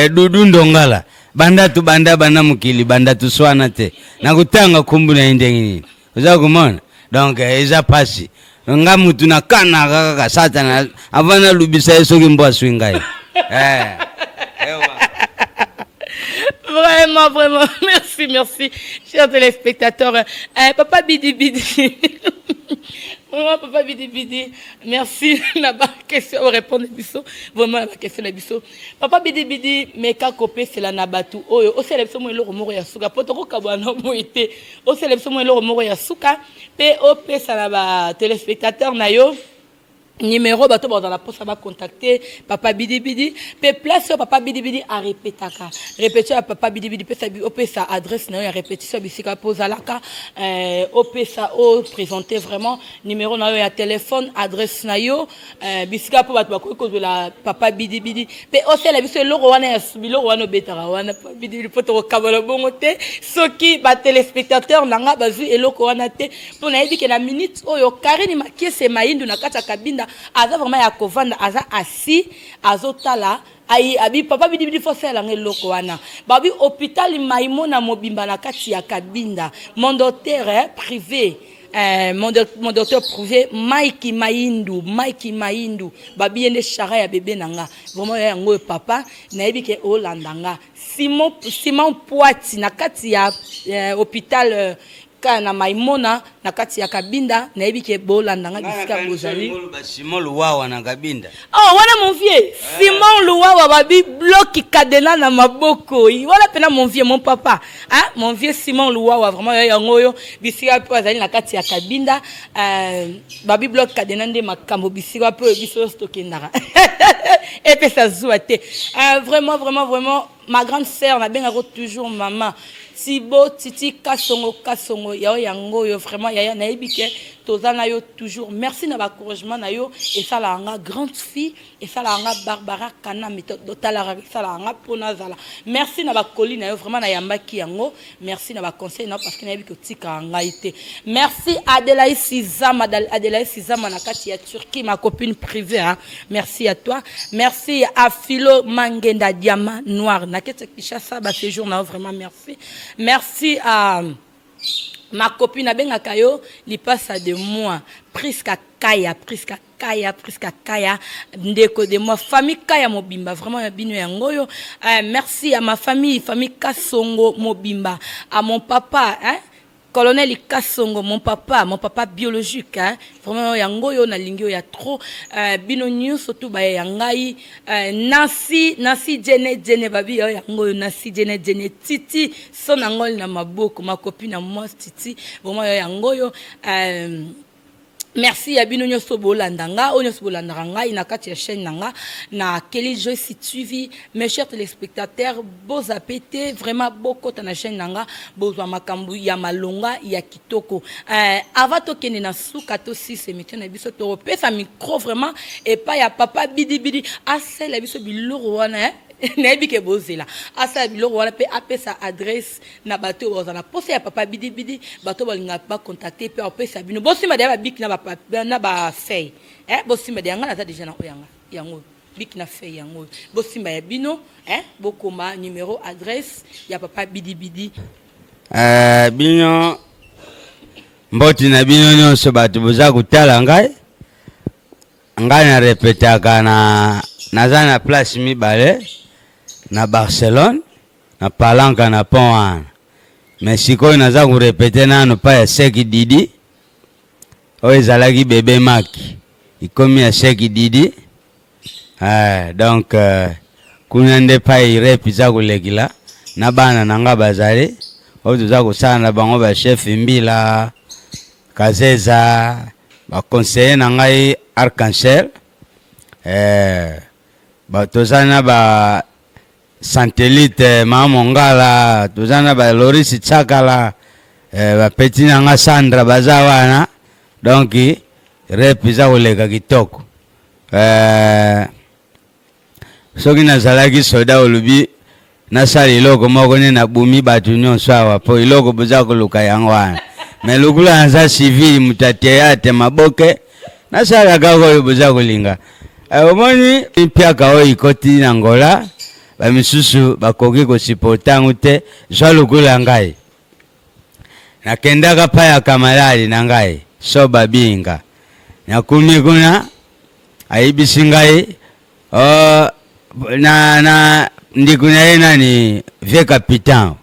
Speaker 1: dudu ndongala banda mukili banda tu swana te na kutanga kombo na ndenge uza kumona donc eza pasi nga mutu na kana kaka satana avana lubisa yeso kimbo swingai
Speaker 2: vraiment merci chers téléspectateurs papa Bidi Bidi Papa Bidi Bidi merci na ba question répondre biso vraiment la question na biso papa Bidi Bidi meka kopé c'est la nabatu oyo o célébrer mo eloko moko ya suka potoko kabana moité o célébrer mo eloko moko ya suka pe o pesa na ba téléspectateurs na yo numéro bato dans la poste va contacter papa Bidi Bidi pe place papa Bidi Bidi a répéter à papa Bidi Bidi pe sa adresse na yo répétition bisika posa laka opesa o présenter vraiment numéro na yo ya téléphone adresse na yo bisika po bato ko la papa Bidi Bidi pe o sela biso loko wana ya biloko wana betara wana papa Bidi Bidi poto kabala bongo te soki ba téléspectateur nanga bazu eloko wana te pour na yebi ke na minute oyo Karine Makiese Maindu na kata kabinda aza vraiment ya kovanda aza assis azotala abi papa Bidi Bidi fosela ngeloko wana babi hôpital Maimona mobimba na kati ya kabinda mon docteur privé mon docteur privé Mike Maindu babi yende chara ya bébé nanga vraiment yango papa na yebi ke olandanga Simon Poiti na kati ya hôpital ka na maimona na kati ya kabinda na yebi ke bolanda nga bisika bozali
Speaker 1: Simon Luwawa na kabinda.
Speaker 2: Oh wana mon vieux Simon Luwawa babi bloki kadena na maboko wala pena mon vieux mon papa hein mon vieux Simon Luwawa vraiment yango yo bisika po azali na kati ya kabinda babi bloki kadena nde makambo bisika po biso stokendara et puis ça zouate vraiment ma grande sœur na benga toujours maman Tibo Titi Kasongo yao yango yo vraiment yaya na ebike tozana yo toujours merci na ba encouragement na yo et ça la nga grande fille et ça la nga Barbara Kana méthode dotala ça la nga pona zala merci na ba colline na yo vraiment na yambaki yango merci na ba conseil na parce que na ebike tika nga ité merci Adelaï Sizama na kati ya Turquie ma copine privée hein merci à toi merci à Philo Mangenda Diamant Noir na kete Kinshasa ba séjour na vraiment merci à ma copine Abenga Kayo, li passe de moi, Priska Kaya, ndeko de moi, famille Kaya Mobimba, vraiment bino yangoyo. Merci à ma famille Kasongo Mobimba, à mon papa, hein, colonel Kasongo, mon papa biologique, hein, vraiment yangoyo na lingio ya trop, bino news surtout ba yangai, Nancy Jene babi yangoyo Nancy Jene Titi son angol na maboko ma copine à moi Titi vraiment yangoyo merci à bino nyoso bolandanga onyoso bolandanga ina kati ya chaîne nanga na Kelly Joyce TV mes chers téléspectateurs beaux appétés vraiment beaucoup na chaîne nanga bozwa makambu ya malonga ya kitoko avant to kende na suka to 6 émission na biso to pesa micro vraiment et pas ya papa bidi assez la biso biloro wana Nebi ke bozela asa biloko wana pe apesa adresse na bato ozana posa ya papa bidi bato balinga ba contacter pe apesa bino bosima de ba bik na ba papa na ba fey bosima de ngana ta déjà na oyanga yango bik na fey yango bosima ya bino bokoma numéro adresse ya papa bidi
Speaker 1: bino mboti na bino nyonso bato boza kutala ngai na repetaka naza na place mibale na Barcelone na Palanca na pont mais sikoyo naza ku répéter nano pa ya Seki Didi o ezalaki bébé Maki ikomi ya Seki Didi donc kuna nde pa irep za kulekila na bana nanga bazali o tuza kusana bango ba chef Mbila Kazeza ba conseiller nanga Arc-en-Ciel tozana ba Santelite Mamongala tozana ba Loris Tsakala ba petit nanga Sandra bazawana donc rep za kolega kitoko soki nazalaki soda olubi nasala iloko moko ne na bumi batu nyonso awa po iloko boza koluka yango wana mais lukula naza civil mutateate maboke nasala kako boza kolinga omoni mpiaka oyo ikoti na Angola bamisusu bakoki kosipotangu te zwa lukula ngai nakendaka pa ya kamalali na ngai so babinga nakumi kuna ayibisi ngai na ndikuna ye nani vie capitaine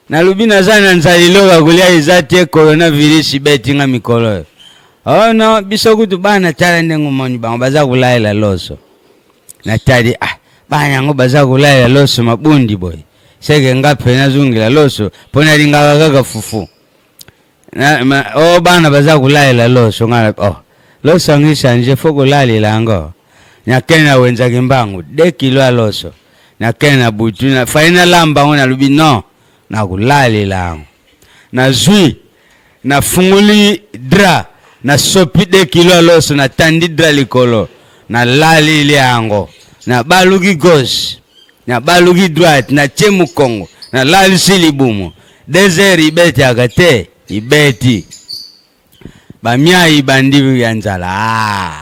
Speaker 1: nalubi naza na nzaliloka kulia eza te coronavirus betinga mikolo no biso kutu bana tala ndengo moni bango baza kulaela loso natali bana yango baza kulaela loso mabundi boy seke ngape nazungila loso pona linga kaka fufu bana baza kulaela loso ngala loso ngishanje foko lali lango nyakena wenza kimbangu 2 kilo loso nyakena butu na faina lamba ngona lubi no na kulali lango na zui na funguli dra na sopi 2 kilo loso na tandi dra likolo na lali liango na balugi gauche na balugi droite na chemu kongo na lali silibumu desert ibeti agate ibeti bamia ibandi yanzala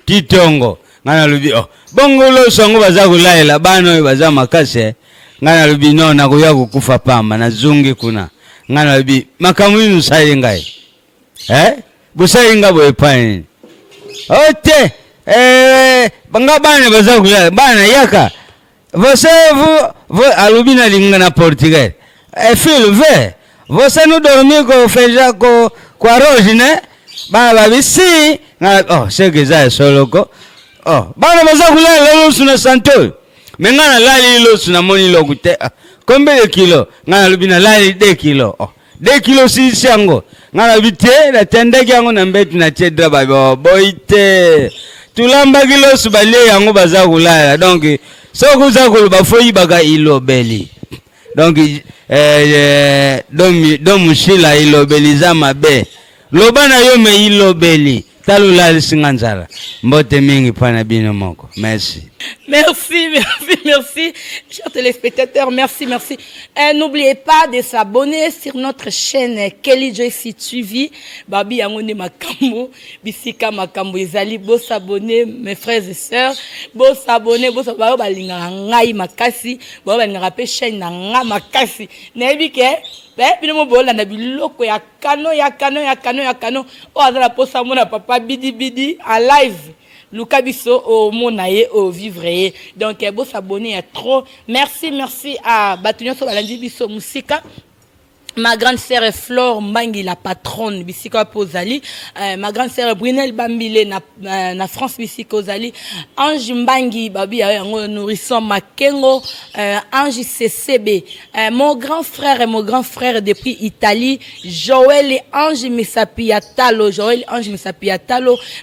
Speaker 1: titongo ngana lubi bongo loso ngo baza kulaila bano baza makase ngana lubi no na kuya kukufa pamba na zungi kuna ngana lubi makamwinu sai ngai busai ngabo epani ote banga bana baza kulaila bana yaka vosevu vo alubina lingana Portugal E fil ve. Você não dormir com feijão com arroz, né? Bana bisi. Oh, sei que já é só louco. Oh, bana baza kulala losu na santol. Mengana lali losu na moni logo te. Combien de kilos? Ngana lubina lali 2 kilos. Oh, 2 kilos si siango. Ngana bite na tendeki yango na mbetu na chedra babo. Boite. Tulamba kilos bale yango baza kulala. Donc soko za kuluba foyi baga ilobeli. Donc dom shila ilobeli za mabe. Lobana yo me ilobeli. Talula singanzala. Mbote mingi pana bino moko. Merci.
Speaker 2: Merci. Chers téléspectateurs, merci. N'oubliez pas de s'abonner sur notre chaîne Kelly Joyce TV. Babi Yangone Makambo, Bisika Makambo Ezali. Bo s'abonner, mes frères et sœurs. Bo s'abonner, balinga ngai makasi. Bo balinga rapé chaîne na nga makasi. Nebi ke bino mo bola na biloko ya kano. O azala posa mona papa bidi en live. Luka biso au monaye au vivre. Donc beau s'abonner à trop. Merci à Batunyo so balandi biso musika. Ma grande sœur Flore Mbangi, la patronne Bisika Pozali, ma grande sœur Brunel Bambile na France Bisika Pozali, Ange Mbangi Babi nourrisson Makengo, Ange CCB, mon grand frère depuis Italie, Joël et Ange Misapiatalo,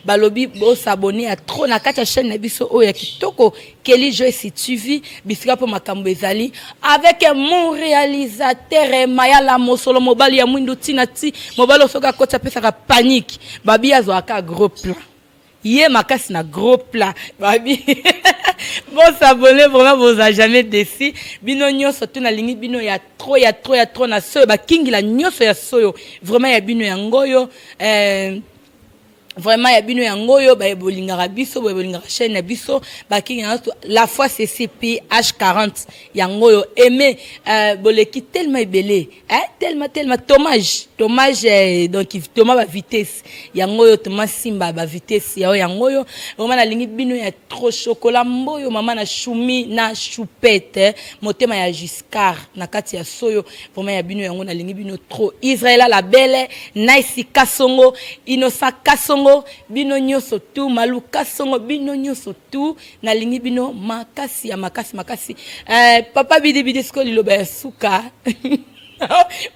Speaker 2: Balobi bo s'abonner à trop na kacha chaîne na biso oya kitoko Kelly Joyce TV Bisika po makambo ezali avec mon réalisateur Mayala Mosolo mobali ya mwindu tinati mobali osoka kota pesa ka panique babi azo aka gros plan yé makasi na gros plan babi bon s'abonner vraiment vous a jamais déçu bino nyonso tuna lingi bino ya trop na soyo ba kingi la nyonso ya soyo vraiment ya bino ya ngoyo vraiment ya bino yangoyo ba bolingara biso ba bolingara chaîne na biso ba kinga la fois c'est CPH40 yangoyo aimé boleki tellement belé tellement dommage donc Thomas ba vitesse yangoyo Thomas Simba ba vitesse yangoyo vraiment na lingi bino ya trop chocolat mboyo mama na choumi na choupette motema ya Giscard na kati ya soyo vraiment ya bino yango na lingi bino trop Israël la belle Nice Kasongo Innocent Kasongo bino nyoso tu malu kasongo bino nyoso tu na lingi bino makasi papa bidi skoli lo ba suka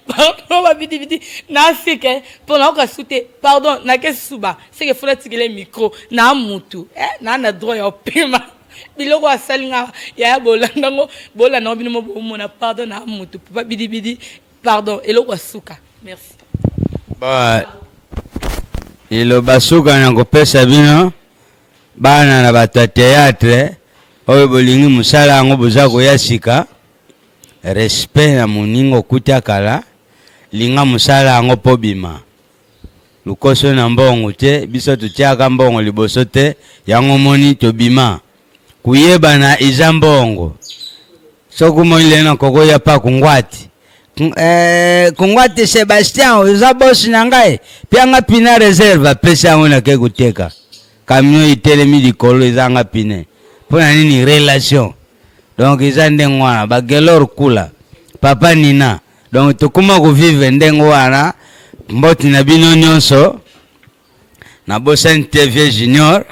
Speaker 2: papa bidi na sike pour na ka sute pardon na ke suba c'est que faut tirer le micro na mutu na droit ya opima biloko asalinga ya bolandango bolana bino mo mona pardon na mutu papa bidi pardon eloko suka merci
Speaker 1: ilo basuka na kopesa bino bana na bato théâtre oyo bolingi musala ngo boza koya sika respect na moningo kutakala linga musala ngo pobima lukoso na mbongo te biso tutiaka mbongo liboso te yango moni tobima kuyebana iza mbongo soku moile na kokoya pa kungwati kungwati Sebastien uza boss na ngai pianga pina reserve pesa yango na ke kuteka camion itelemi likolo ezanga pine pona nini relation donc iza ndengo wana bagelor kula papa nina donc tokuma ko vivre ndengo wana mboti na bino nyonso na Bosen TV Junior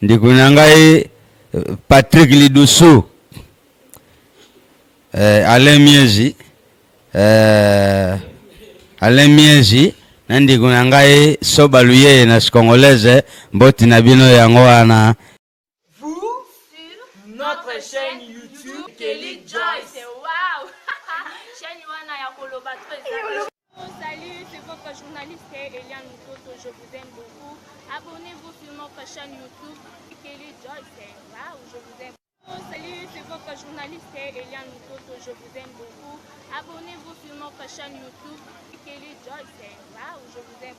Speaker 1: ndikuna ngai Patrick Lidusu Alain Miezi nandi kuna ngai sobaluye na Congolaise mboti na bino yango wana
Speaker 3: vous sur notre chaîne YouTube Kelly Joyce. Wow. Chaîne wana ya koloba très. Salut, c'est votre journaliste Eliane Mutoto, je vous aime beaucoup. Abonnez-vous sur notre chaîne YouTube Kelly Joyce. Wow, je vous aime. Salut, c'est votre journaliste Eliane Mutoto, je vous aime beaucoup. Abonnez-vous sur notre chaîne YouTube Kelly Joyce. Wow, je vous aime.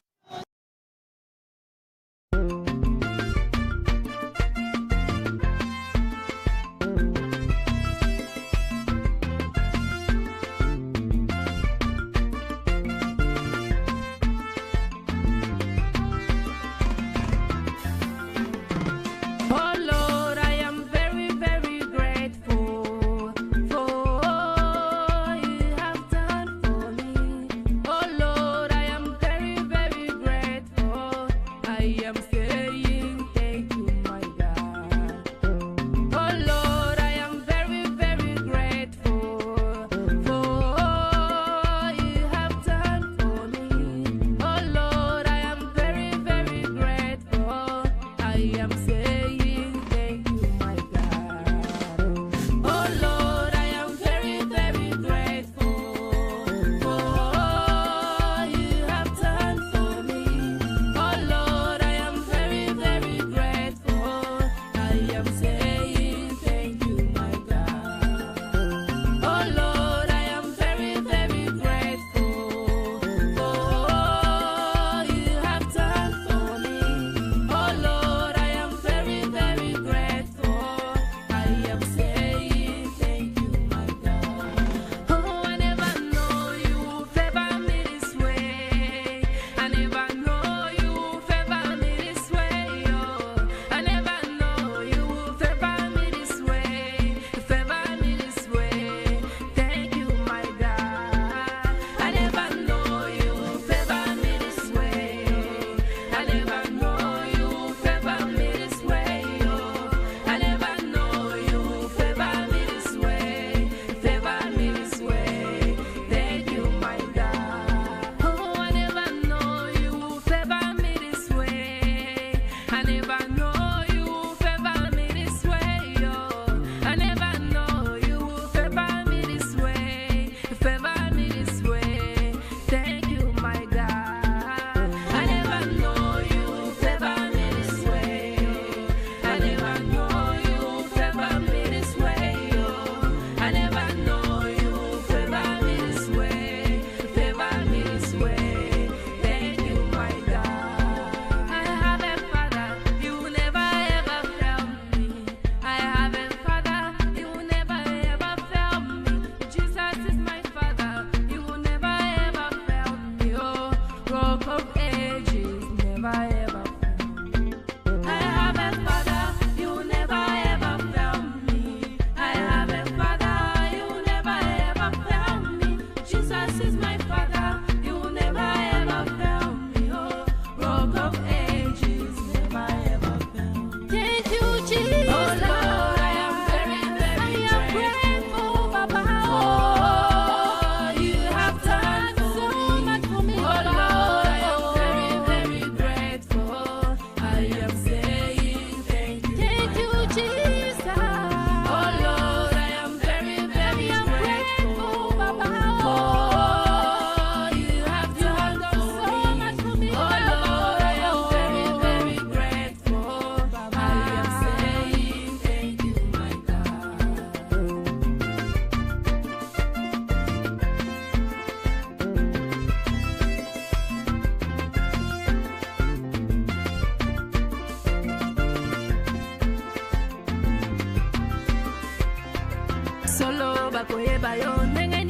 Speaker 4: Oh Lord, I am very, very grateful for never know you favor me this way, yo. I never know you favor me this way, favor me this way. Thank you, my God. I never know you favor me this way, yo. I never know you favor me this way, yo. I never know you favor me this way, favor me this way. Thank you, my God. I have a Father, you will never ever fail me. I have a Father, you will never ever fail me. Jesus is my Father, you will never ever fail me. Oh, Rock of Ages, never ever fail me. I have a Father, you will never ever fail me. I have a Father, you will never ever fail me. Jesus is my Father, you will never ever fail me. Oh, Rock of Ages, never ever fail me. Thank you, Jesus. Oh Lord, I am very, very grateful, Papa. Oh, you have done so much for me. Oh Lord, I am very, very grateful. I am saying thank you. Thank you, Jesus. Oh Lord, I am very, very grateful, Papa. Oh, you have done so much for me. Oh Lord, I am very, very grateful. I am saying thank you, my God. Solo bakoyeba yo ndenge